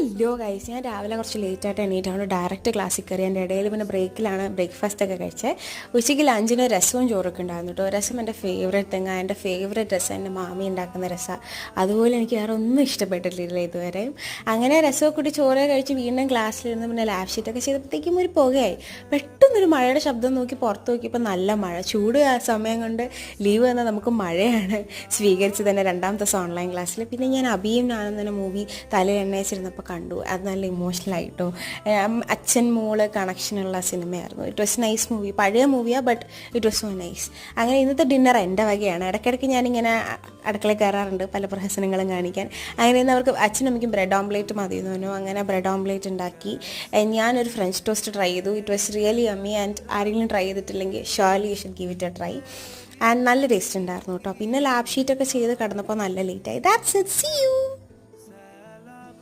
Hello guys, ഞാൻ രാവിലെ കുറച്ച് ലേറ്റായിട്ട് എണീറ്റാണ് ഡയറക്റ്റ് ക്ലാസ്സിൽ കയറി. എൻ്റെ ഇടയിൽ പിന്നെ ബ്രേക്കിലാണ് ബ്രേക്ക്ഫാസ്റ്റ് ഒക്കെ കഴിച്ചത്. ഉച്ചയ്ക്ക് ലഞ്ചിന് രസവും ചോറൊക്കെ ഉണ്ടായിരുന്നു കേട്ടോ. രസം എൻ്റെ ഫേവറേറ്റ് തിങ്ങ, എൻ്റെ ഫേവറേറ്റ് രസം എൻ്റെ മാമി ഉണ്ടാക്കുന്ന രസമാണ്. അതുപോലെ എനിക്ക് വേറെ ഒന്നും ഇഷ്ടപ്പെട്ടിട്ടില്ല ഇതുവരെയും. അങ്ങനെ രസമൊക്കെ കൂടി ചോറ് കഴിച്ച് വീണ്ടും ക്ലാസ്സിലിരുന്ന് പിന്നെ ലാബ് ഷീറ്റൊക്കെ ചെയ്തപ്പോഴത്തേക്കും ഒരു പുകയായി. പെട്ടെന്നൊരു മഴയുടെ ശബ്ദം നോക്കി പുറത്ത് നോക്കിയപ്പോൾ നല്ല മഴ. ചൂട് ആ സമയം കൊണ്ട് ലീവ് തന്നാൽ നമുക്ക് മഴയാണ് സ്വീകരിച്ചത് തന്നെ രണ്ടാമത്തെ ദിവസം ഓൺലൈൻ ക്ലാസ്സിൽ. പിന്നെ ഞാൻ അബിയും ഞാനും തന്നെ മൂവി തലയിൽ എണ്ണയിച്ചിരുന്നപ്പോൾ കണ്ടു. അത് നല്ല ഇമോഷണലായിട്ടോ. അച്ഛൻ മോള് കണക്ഷനുള്ള സിനിമയായിരുന്നു. It was nice movie. പഴയ മൂവിയാണ്, but it was so nice. അങ്ങനെ ഇന്നത്തെ ഡിന്നർ എൻ്റെ വകയാണ്. ഇടയ്ക്കിടയ്ക്ക് ഞാനിങ്ങനെ അടുക്കളയിൽ കയറാറുണ്ട് പല പ്രഹസനങ്ങളും കാണിക്കാൻ. അങ്ങനെ ഇന്ന് അവർക്ക് അച്ഛനും അമ്മയ്ക്കും ബ്രെഡ് ഓംപ്ലേറ്റ് മതി എന്ന് പറഞ്ഞു. അങ്ങനെ ബ്രെഡ് ഓംപ്ലേറ്റ് ഉണ്ടാക്കി. ഞാനൊരു ഫ്രഞ്ച് ടോസ്റ്റ് ട്രൈ ചെയ്തു. It was really yummy. And ആരെങ്കിലും ട്രൈ ചെയ്തിട്ടില്ലെങ്കിൽ surely you should give it a try. And നല്ല ടേസ്റ്റ് ഉണ്ടായിരുന്നു കേട്ടോ. പിന്നെ ലാബ് ഷീറ്റൊക്കെ ചെയ്ത് കിടന്നപ്പോൾ നല്ല ലേറ്റായി. That's it. See U.